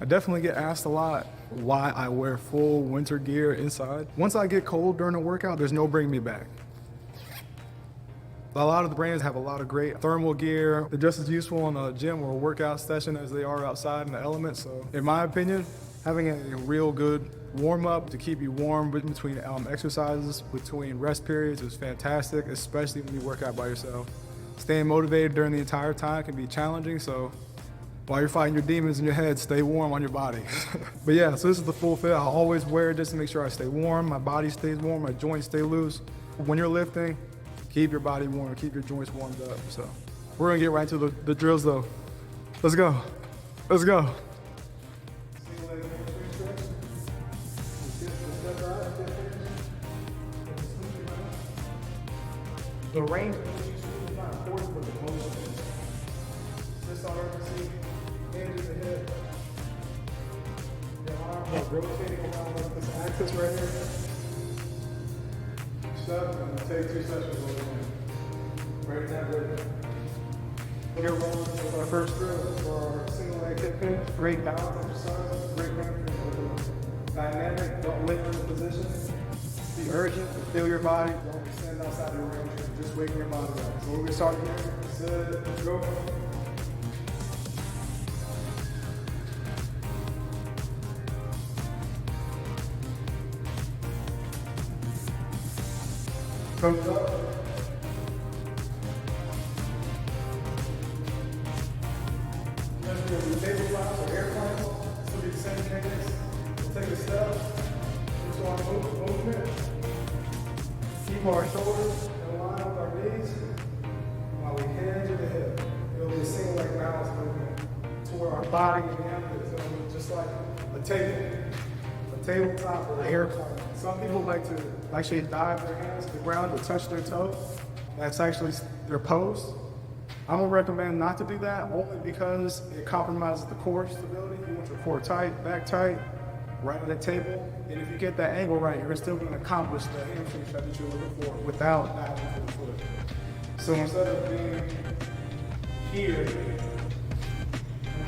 I definitely get asked a lot why I wear full winter gear inside. Once I get cold during a workout, there's no bringing me back. A lot of the brands have a lot of great thermal gear. They're just as useful in a gym or a workout session as they are outside in the elements. So in my opinion, having a real good warm-up to keep you warm between exercises, between rest periods is fantastic, especially when you work out by yourself. Staying motivated during the entire time can be challenging, so while you're fighting your demons in your head, stay warm on your body. But yeah, so this is the full fit. I always wear it just to make sure I stay warm, my body stays warm, my joints stay loose. When you're lifting, keep your body warm, keep your joints warmed up. So we're gonna get right to the drills though. Let's go, let's go. The range is not important, but the motion is. This arm, see, hinges the hip. Your arm is rotating around like this axis right here. Step and take 2 steps with it. Right in that rhythm. Here we're rolling with our first drill for our single leg hip hinge. Great balance exercise, great benefit. Dynamic, don't linger in the position. Be urgent, feel your body, don't extend outside your range, just waking your body up. So we're gonna start here, sit, go. Comes up. Next we're gonna do table flies or airplanes. This will be the same techniques. We'll take a step, into our movement. Keep our shoulders in line with our knees while we hinge to the hip. It'll be a single leg balance movement to where our body and hand is just like a tabletop or an airplane. Some people like to actually dive their hands to the ground to touch their toes. That's actually their pose. I'm gonna recommend not to do that only because it compromises the core stability. You want your core tight, back tight, right at the table. And if you get that angle right, you're still gonna accomplish the hamstring shot that you're looking for without diving for the foot. So instead of being here,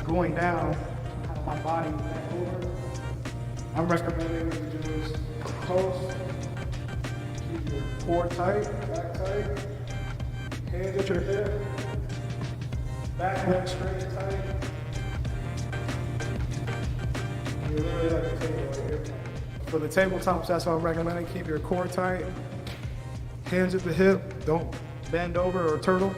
going down, my body back over, I'm recommending what you do is pose, keep your core tight, back tight, hands at your hip, back leg straight and tight. You really like the table right here. For the tabletops, that's what I'm recommending. Keep your core tight, hands at the hip, don't bend over or turtle.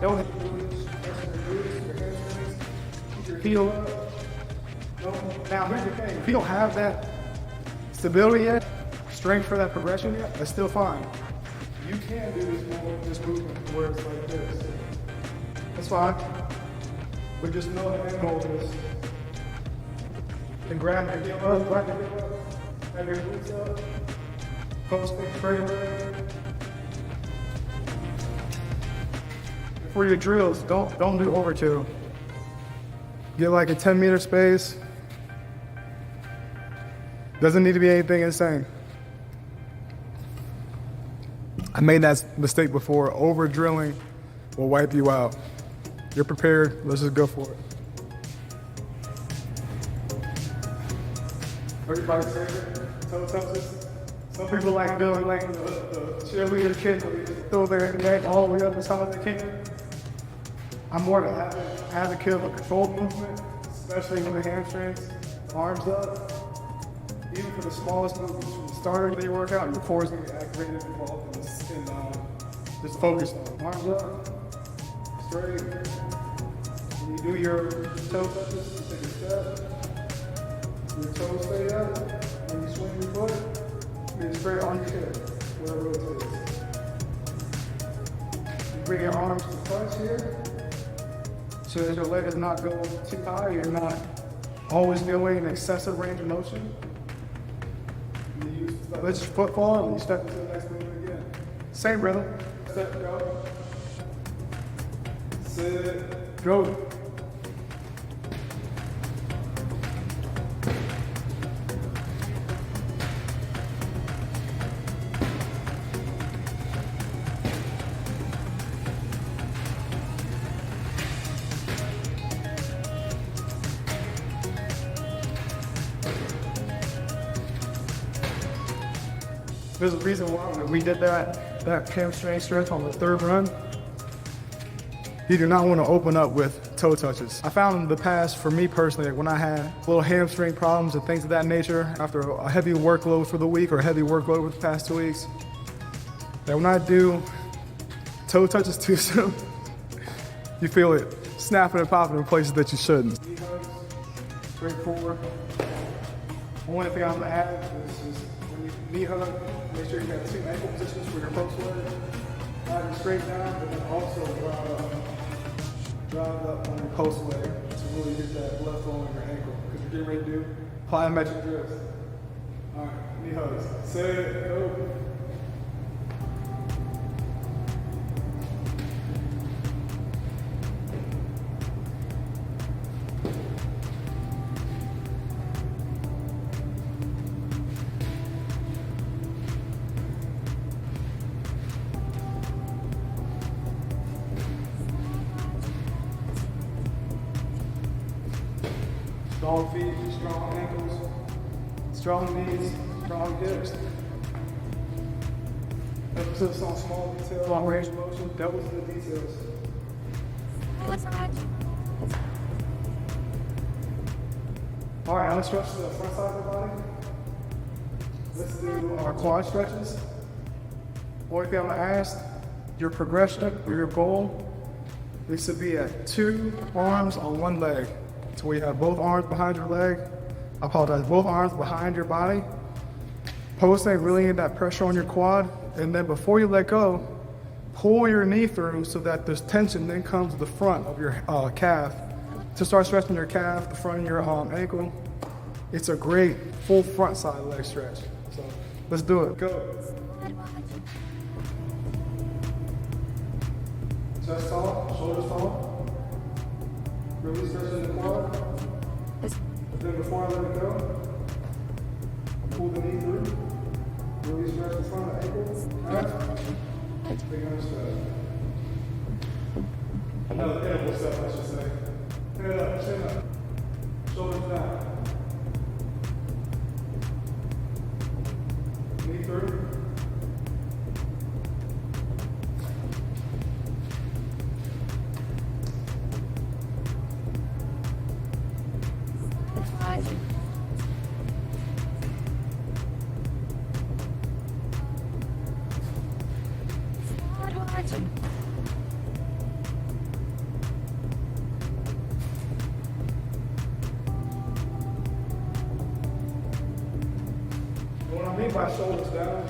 Don't hit your glutes, your hamstrings, keep your heel up. Now here's the thing, if you don't have that stability yet, strength for that progression yet, that's still fine. You can do this movement where it's like this. That's fine. But just know that you hold this. And grab your heel up, grab your heel up, have your glutes up, post straight leg. For your drills, don't do overkill. Get like a 10-meter space. Doesn't need to be anything insane. I made that mistake before. Over drilling will wipe you out. You're prepared, let's just go for it. Everybody's favorite, toe touches. Some people like doing like the cheerleader kids where you just throw their neck all the way up as high as they can. I'm more of an advocate of a controlled movement, especially with the hamstrings, arms up. Even for the smallest movements, from the start of your workout, your core is going to be activated and involved and just focus on arms up, straight. When you do your toe touches, you take a step. Your toes stay up. When you swing your foot, you're straight on your hip, whatever it is. You bring your arms to touch here. So that your leg is not going too high, you're not always going in excessive range of motion. You use So let your foot fall and you step into the next movement again. Same rhythm. Step, go. Sit, go. There's a reason why we did that hamstring stretch on the third run. You do not want to open up with toe touches. I found in the past, for me personally, when I had little hamstring problems and things of that nature after a heavy workload for the week or a heavy workload over the past 2 weeks, that when I do toe touches too soon, you feel it snapping and popping in places that you shouldn't. Knee hugs, straight forward. Only thing I'm gonna add is when you knee hug, make sure you have 2 ankle positions for your post leg. Driving straight down, but then also drive up on your post leg to really get that blood flow in your ankle. Because you're getting ready to do plyometric drifts. All right, knee hugs. Set, go. Strong feet, strong ankles, strong knees, strong hips. Emphasis on small details, long range of motion, doubles the details. All right, now let's stretch the front side of the body. Let's do our quad stretches. Only thing I'm gonna ask, your progression or your goal needs to be at 2 arms on 1 leg. So we have both arms behind your leg. I apologize, both arms behind your body. Posting, really get that pressure on your quad. And then before you let go, pull your knee through so that this tension then comes to the front of your calf. To start stretching your calf, the front of your ankle. It's a great full front side leg stretch. So let's do it, go. Chest tall, shoulders tall. Really stretching the quad. But then before I let it go, pull the knee through. Really stretch the front of the ankle. Right? Big arm step. Another interval step, I should say. Head up, chin up. Shoulders down. Knee through. When I mean by shoulders down,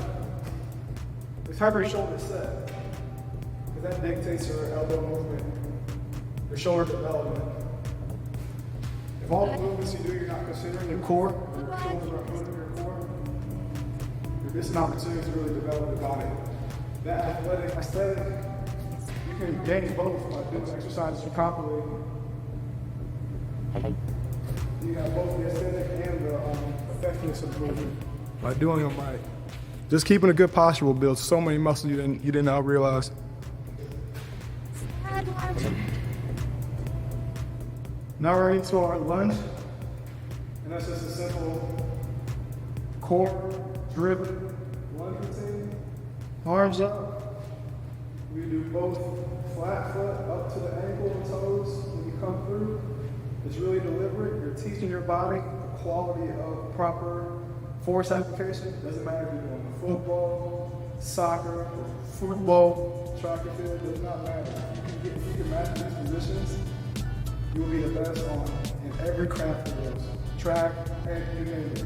it's have your shoulders set. Because that dictates your elbow movement, your shoulder development. If all the movements you do, you're not considering your core, your shoulders are put in your core, you're missing opportunities to really develop the body. That athletic aesthetic, you can gain both by doing exercises properly. You got both the aesthetic and the effectiveness of the movement by doing them right. Just keeping a good posture will build so many muscles you didn't realize. Now we're into our lunge, and that's just a simple core driven lunge routine. Arms up. We do both flat foot up to the ankle and toes when you come through. It's really deliberate. You're teaching your body the quality of proper force application. It doesn't matter if you're doing football, soccer, football, track and field, it does not matter. If you can master these positions, you will be the best in every craft of yours. Track and you name it.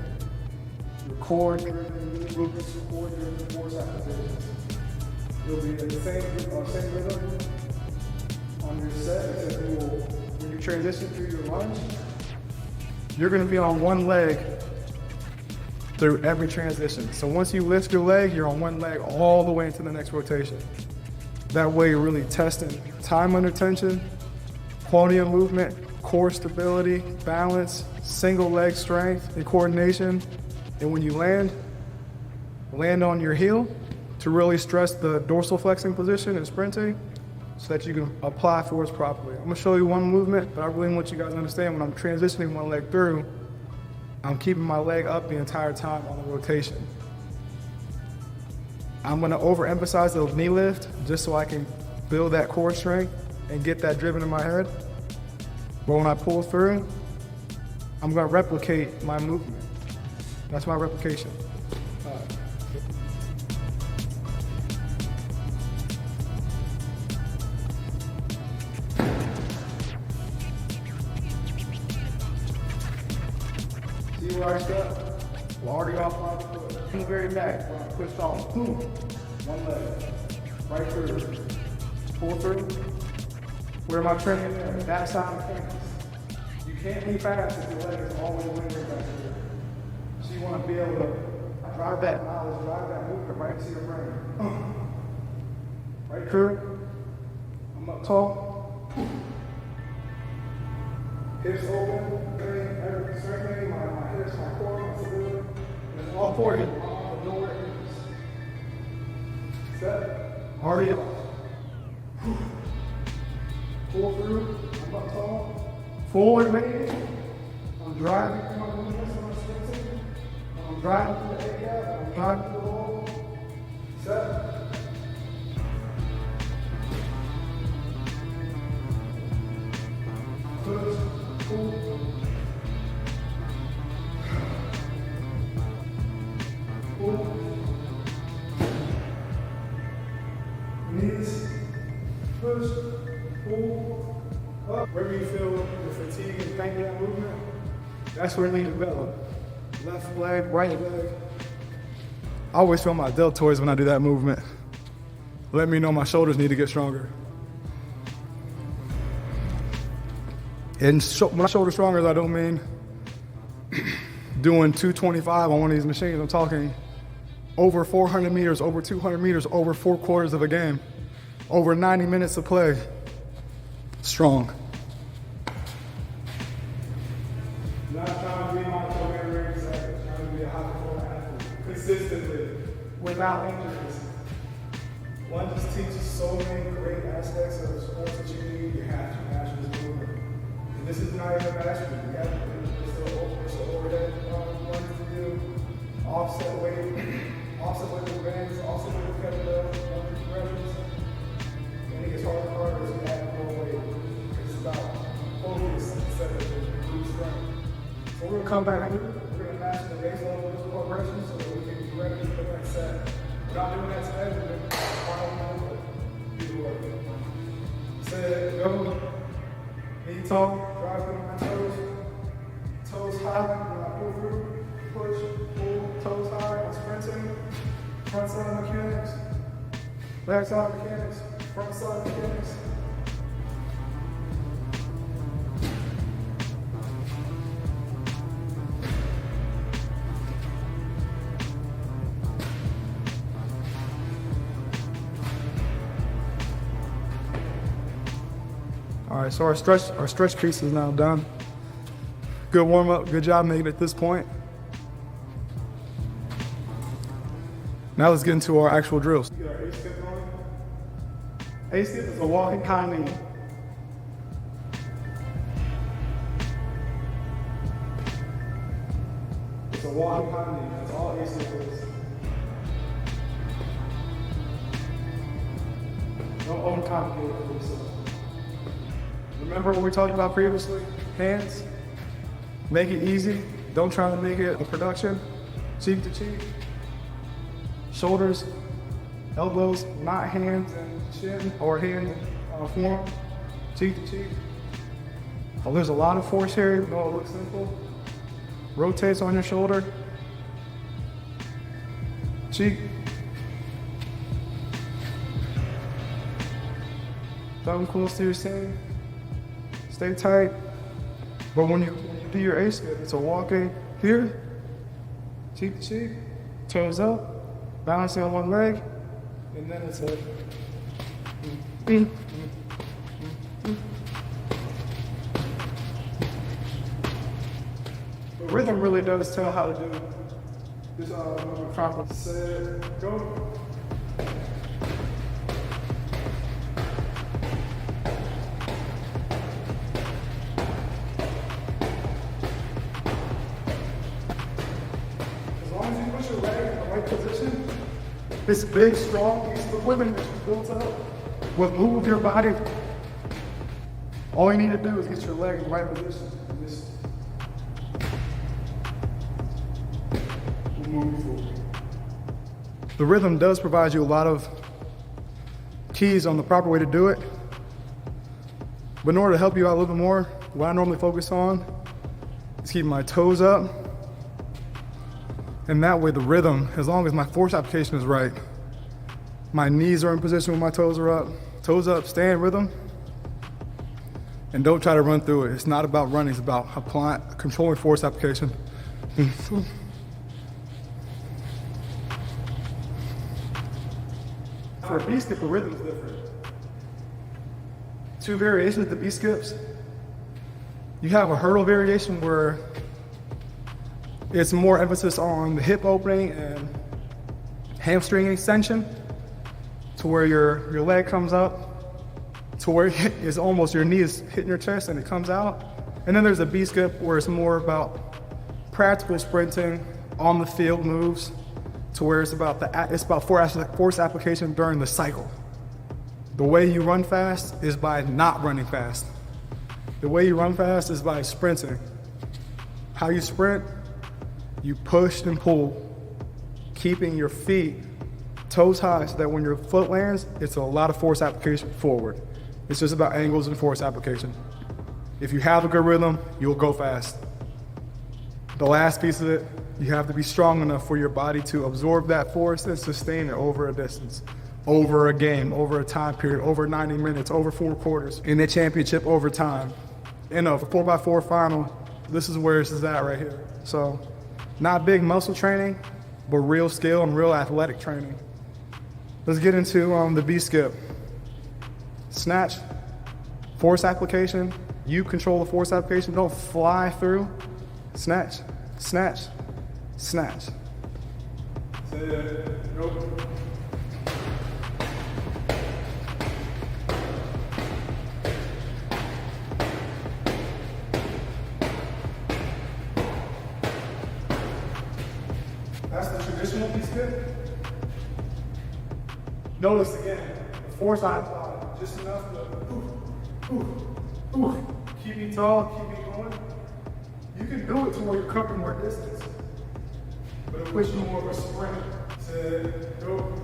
Your core driven movements, your core driven force applications. You'll be in the same rhythm on your set, except when you transition through your lunge, you're going to be on 1 leg through every transition. So once you lift your leg, you're on one leg all the way into the next rotation. That way you're really testing time under tension, quality of movement, core stability, balance, single leg strength and coordination. And when you land on your heel to really stress the dorsal flexing position and sprinting so that you can apply force properly. I'm gonna show you one movement, but I really want you guys to understand when I'm transitioning one leg through, I'm keeping my leg up the entire time on the rotation. I'm gonna overemphasize the knee lift just so I can build that core strength and get that driven in my head. But when I pull through, I'm gonna replicate my movement. That's my replication. See where I step? Well, already off my foot. From the very back, when I push on, boom, one leg, right through, pull through. Where am I training there? That side of the canvas. You can't be fast if your leg is always leaning back here. So you want to be able to drive that knowledge, drive that movement right into your brain. Right through. I'm up tall. Hips open, everything strengthening, my hips, my core, my stability. And it's all for you. On the lower hips. Step. Already up. Pull through. I'm up tall. Forward lean. I'm driving through my movements when I'm sprinting. I'm driving through the A gap. I'm driving through the wall. Step. Push. Pull. Pull. Knees. Push. Pull. Up. Wherever you feel the fatigue and pain in that movement, that's where it needs to develop. Left leg, right leg. I always feel my deltoids when I do that movement. Let me know my shoulders need to get stronger. And when I shoulder stronger, I don't mean doing 225 on one of these machines. I'm talking over 400 meters, over 200 meters, over 4 quarters of a game, over 90 minutes of play. Strong. Not trying to be my career executive, trying to be a high-performing athlete consistently without injuries. Lunges teaches so many great aspects of the sports that you need. You have to master this movement. And this is not even mastery. You have to do this overhead lunge to do, offset weight with bands, offset weight with kettlebell, lunge progressions. And it gets harder and harder as you add more weight. It's about focus instead of brute strength. So we're going to come back here. We're going to master the base level of this progression so that we can be ready for the next set. Without doing that today, we're going to do the work. Say go, knee tall, drive through my toes high when I pull through, push, pull, toes high, I'm sprinting, front side mechanics, back side mechanics, front side mechanics. All right, so our stretch piece is now done. Good warm up, good job making it at this point. Now let's get into our actual drills. Get our A-step going. A-step is a walking high knee. It's a walking high knee, that's all A-step is. Don't overcomplicate it for yourself. Remember what we talked about previously? Hands. Make it easy. Don't try to make it a production. Cheek to cheek. Shoulders, elbows, not hands and chin or hand form. Cheek to cheek. Oh, there's a lot of force here. No, it looks simple. Rotates on your shoulder. Cheek. Thumb close to your chin. Stay tight. But when you do your A-step, it's a walking here, cheek to cheek, toes up, balancing on one leg, and then it's a the rhythm really does tell how to do this proper. Set, go. As long as you put your leg in the right position, this big, strong piece of equipment that you built up will move your body. All you need to do is get your leg in the right position. And this will move you forward. The rhythm does provide you a lot of keys on the proper way to do it. But in order to help you out a little bit more, what I normally focus on is keeping my toes up. And that way the rhythm, as long as my force application is right, my knees are in position when my toes are up. Toes up, stay in rhythm, and don't try to run through it. It's not about running, it's about applying, controlling force application. For a B-skip, the rhythm is different. Two variations of the B-skips. You have a hurdle variation where it's more emphasis on the hip opening and hamstring extension, to where your leg comes up, to where it's almost your knee is hitting your chest and it comes out. And then there's a B-skip where it's more about practical sprinting, on the field moves, to where it's about force application during the cycle. The way you run fast is by not running fast. The way you run fast is by sprinting. How you sprint? You push and pull, keeping your feet toes high so that when your foot lands, it's a lot of force application forward. It's just about angles and force application. If you have a good rhythm, you'll go fast. The last piece of it, you have to be strong enough for your body to absorb that force and sustain it over a distance, over a game, over a time period, over 90 minutes, over 4 quarters, in a championship over time. In a 4x4 final, this is where this is at right here. So, not big muscle training, but real skill and real athletic training. Let's get into the B-skip. Snatch, force application. You control the force application. Don't fly through. Snatch, snatch, snatch. Go. That's the traditional B-skip. Notice again, the force I apply, just enough to keep me tall, keep me going. You can do it to where you're covering more distance, but it puts you more of a sprint. Set, go.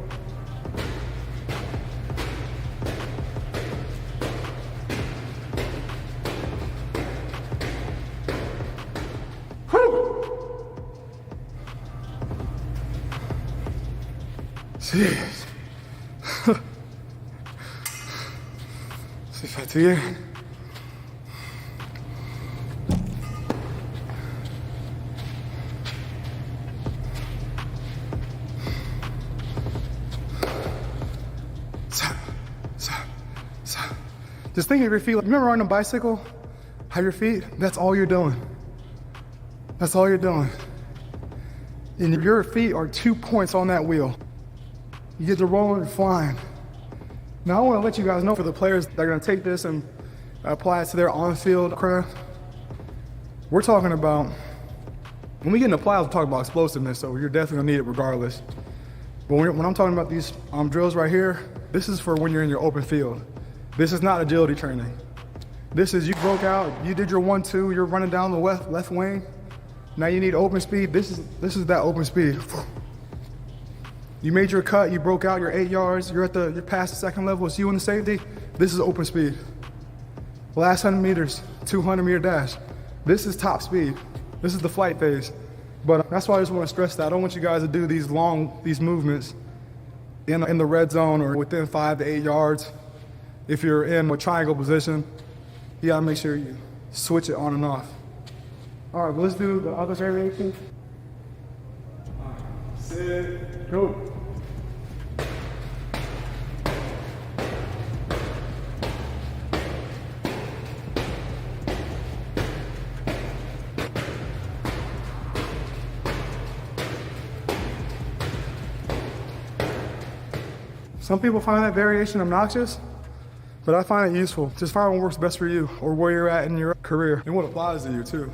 Jeez. C'est fatigué. Just think of your feet. Remember riding a bicycle? How your feet, that's all you're doing. That's all you're doing. And your feet are 2 points on that wheel. You get to rolling and flying. Now I want to let you guys know, for the players that are going to take this and apply it to their on-field craft, we're talking about, when we get into plyos, we're talking about explosiveness, so you're definitely going to need it regardless. But when I'm talking about these drills right here, this is for when you're in your open field. This is not agility training. This is, you broke out, you did your 1-2, you're running down the left wing. Now you need open speed. This is that open speed. You made your cut, you broke out your 8 yards, you're past the second level, it's you in the safety. This is open speed. Last 100 meters, 200-meter dash. This is top speed. This is the flight phase. But that's why I just want to stress that. I don't want you guys to do these movements in the red zone or within 5 to 8 yards. If you're in a triangle position, you gotta make sure you switch it on and off. All right, let's do the other variation. Go. Some people find that variation obnoxious, but I find it useful. Just find what works best for you or where you're at in your career and what applies to you too.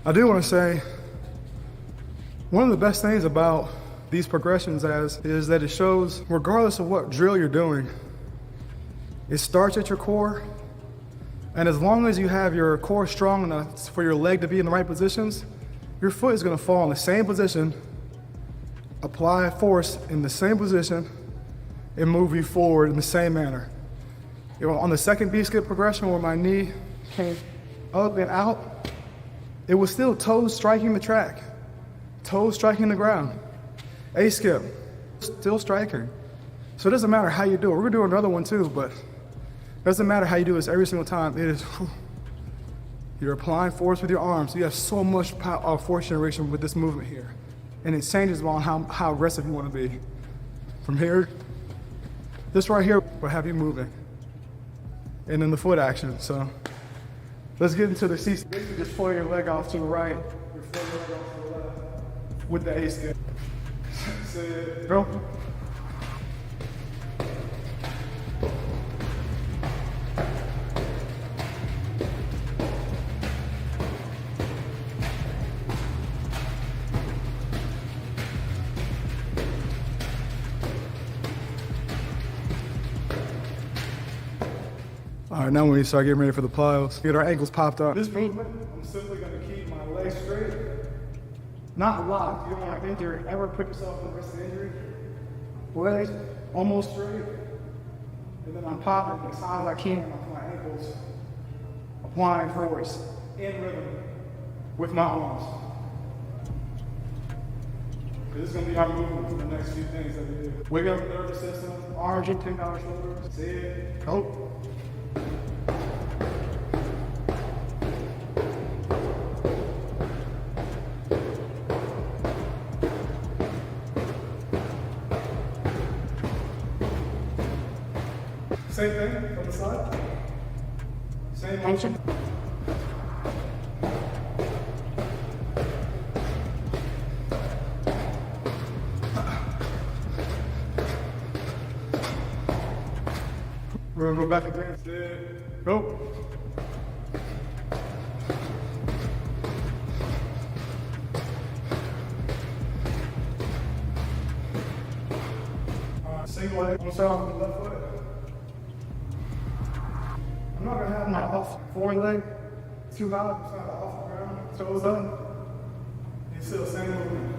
I do want to say, one of the best things about these progressions is that it shows, regardless of what drill you're doing, it starts at your core, and as long as you have your core strong enough for your leg to be in the right positions, your foot is going to fall in the same position, apply force in the same position, and move you forward in the same manner. On the second B-skip progression where my knee came up and out, it was still toes striking the track, toes striking the ground. A-skip, still striking. So it doesn't matter how you do it. We're gonna do another one too, but it doesn't matter how you do this every single time. It is, you're applying force with your arms. You have so much force generation with this movement here. And it changes on how aggressive you want to be. From here, this right here will have you moving. And then the foot action. So let's get into the C. Just pull your leg off to the right, your foot leg off to the left with the A-skip. Go. All right, now when we start getting ready for the plyos, get our ankles popped up. This movement, I'm simply gonna keep my legs straight, not locked. You don't want to injure, ever put yourself in the risk of injury. Legs almost straight, and then I'm popping as high as I can with my ankles, applying force in rhythm with my arms. This is gonna be our movement for the next few things that we do. Wiggle up the nervous system, arms into our shoulders. See it? Go. Same thing from the side. Same motion. We're gonna go back again. Sit. Go. Single leg on side with the left foot. I'm not gonna have my off foreleg too high, it's not off the ground, toes up. And still same movement.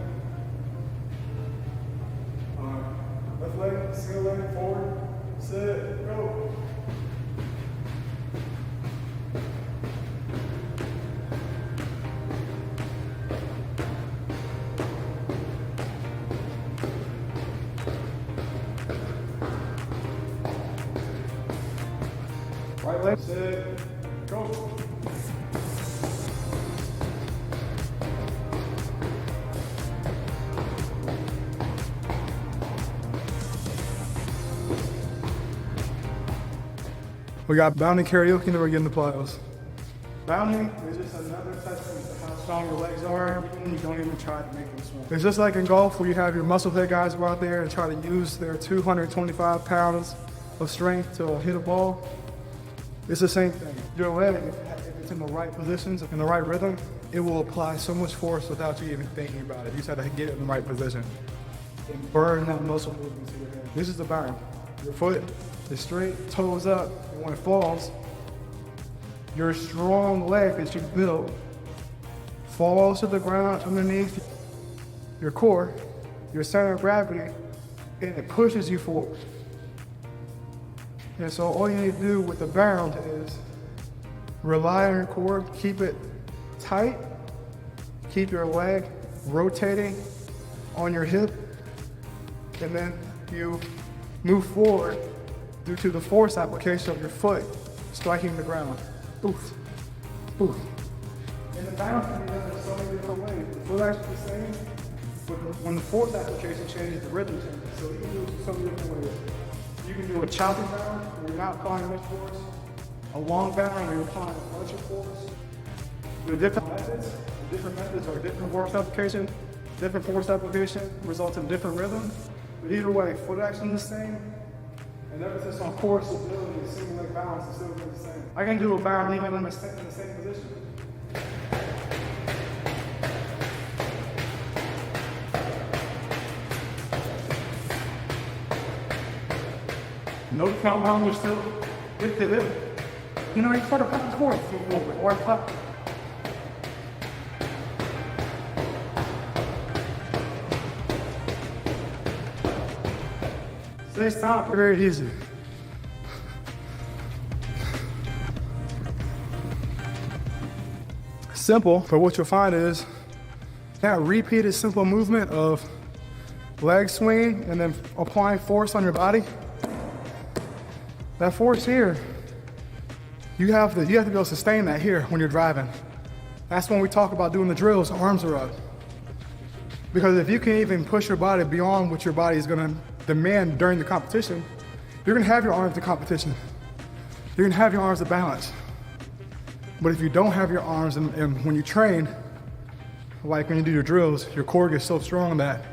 Left leg, single leg, forward, sit, go. Right leg, sit, go. We got bounding karaoke and then we're getting the plyos. Bounding is just another testament to how strong your legs are, even when you don't even try to make them swing. It's just like in golf where you have your muscle play guys go out there and try to use their 225 pounds of strength to hit a ball. It's the same thing. Your leg, if it's in the right positions, in the right rhythm, it will apply so much force without you even thinking about it. You just have to get it in the right position and burn that muscle movement to your head. This is the bound. Your foot is straight, toes up, and when it falls, your strong leg that you build falls to the ground underneath your core, your center of gravity, and it pushes you forward. And so all you need to do with the bound is rely on your core, keep it tight, keep your leg rotating on your hip, and then you move forward due to the force application of your foot striking the ground. Oof, oof. And the bound can be done in so many different ways. The foot actually the same, When the force application changes, the rhythm changes. So you can do some different ways. You can do a chopping bound where you're not applying much force, a long bound where you're applying a bunch of force. The different methods are different force application. Different force application results in different rhythm. But either way, foot action is the same. And emphasis on core stability and single leg balance is still the same. I can do a bound even in the same position. No compound, you're still hip to hip. You know, you sort of back and forth or top. Stay stop, very easy. Simple, but what you'll find is that repeated simple movement of leg swinging and then applying force on your body. That force here, you have to be able to sustain that here when you're driving. That's when we talk about doing the drills, arms are up. Because if you can even push your body beyond what your body is gonna demand during the competition, you're gonna have your arms to competition. You're gonna have your arms to balance. But if you don't have your arms and when you train, like when you do your drills, your core gets so strong that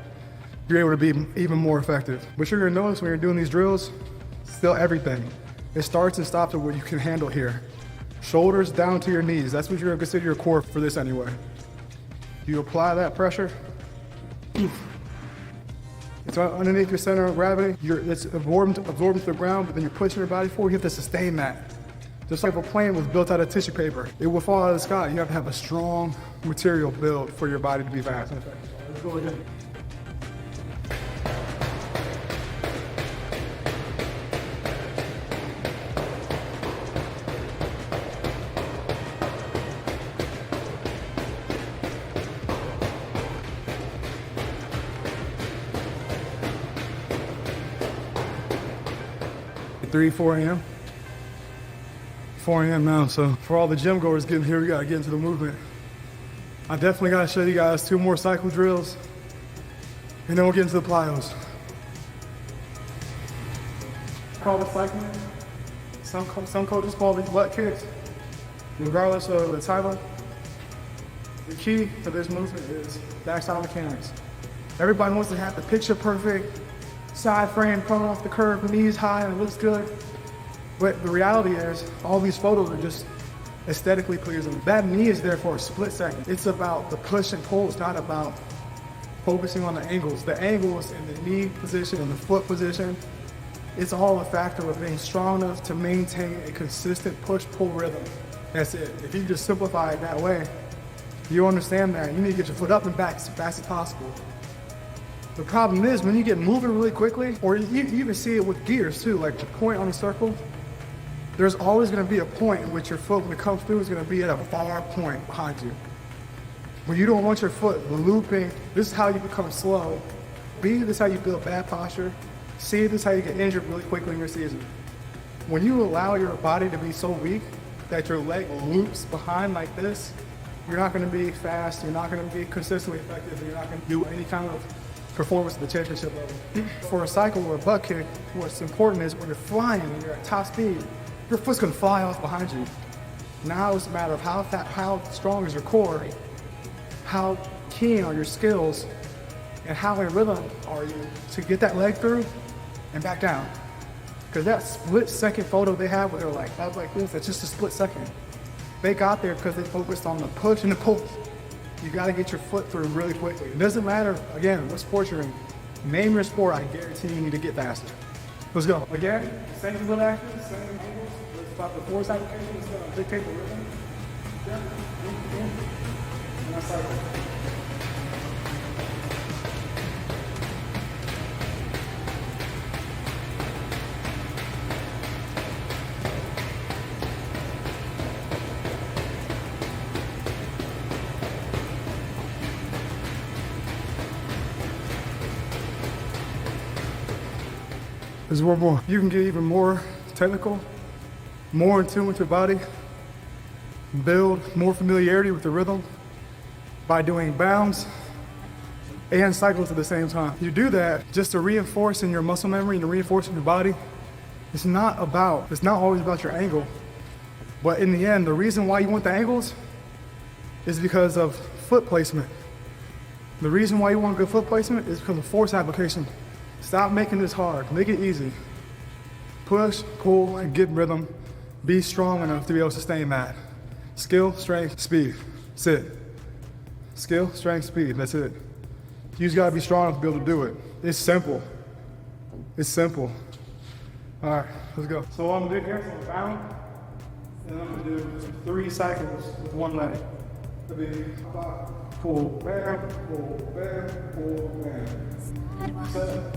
you're able to be even more effective. But you're gonna notice when you're doing these drills, still everything. It starts and stops at what you can handle here. Shoulders down to your knees. That's what you're gonna consider your core for this anyway. You apply that pressure. It's underneath your center of gravity. It's absorbed to the ground, but then you're pushing your body forward. You have to sustain that. Just like if a plane was built out of tissue paper, it will fall out of the sky. You have to have a strong material build for your body to be fast. Let's go again. Three, 4 a.m. 4 a.m. now, so for all the gym goers getting here, we gotta get into the movement. I definitely gotta show you guys 2 more cycle drills, and then we'll get into the plyos. Call it cycling. Some coaches call these butt kicks, regardless of the title. The key to this movement is backside mechanics. Everybody wants to have the picture perfect side frame coming off the curb, knees high, and it looks good. But the reality is, all these photos are just aesthetically pleasing. That knee is there for a split second. It's about the push and pull. It's not about focusing on the angles. The angles in the knee position and the foot position, it's all a factor of being strong enough to maintain a consistent push-pull rhythm. That's it. If you just simplify it that way, you understand that you need to get your foot up and back as fast as possible. The problem is when you get moving really quickly, or you even see it with gears too, like the point on a circle, there's always gonna be a point in which your foot, when it comes through, is gonna be at a far point behind you. When you don't want your foot looping, this is how you become slow. B, this is how you build bad posture. C, this is how you get injured really quickly in your season. When you allow your body to be so weak that your leg loops behind like this, you're not gonna be fast, you're not gonna be consistently effective, and you're not gonna do any kind of performance at the championship level. For a cycle or a butt kick, what's important is when you're flying and you're at top speed, your foot's gonna fly off behind you. Now it's a matter of how strong is your core, how keen are your skills, and how in rhythm are you to get that leg through and back down. Because that split second photo they have where they're like, up like this, that's just a split second. They got there because they focused on the push and the pull. You gotta get your foot through really quickly. It doesn't matter, again, what sport you're in. Name your sport, I guarantee you need to get faster. Let's go. Again, same little action, same angles. It's about the force application, it's gonna dictate the rhythm. And I cycle. There's one more. You can get even more technical, more in tune with your body, build more familiarity with the rhythm by doing bounds, and cycles at the same time. You do that just to reinforce in your muscle memory and to reinforce in your body. It's not always about your angle, but in the end, the reason why you want the angles is because of foot placement. The reason why you want good foot placement is because of force application. Stop making this hard, make it easy. Push, pull, and get rhythm. Be strong enough to be able to sustain that. Skill, strength, speed, that's it. Skill, strength, speed, that's it. You just gotta be strong enough to be able to do it. It's simple. It's simple. All right, let's go. So what I'm gonna do here, I'm bound, and I'm gonna do 3 cycles with one leg. It'll be 5, pull, bam, pull, bam, pull, bam. 7,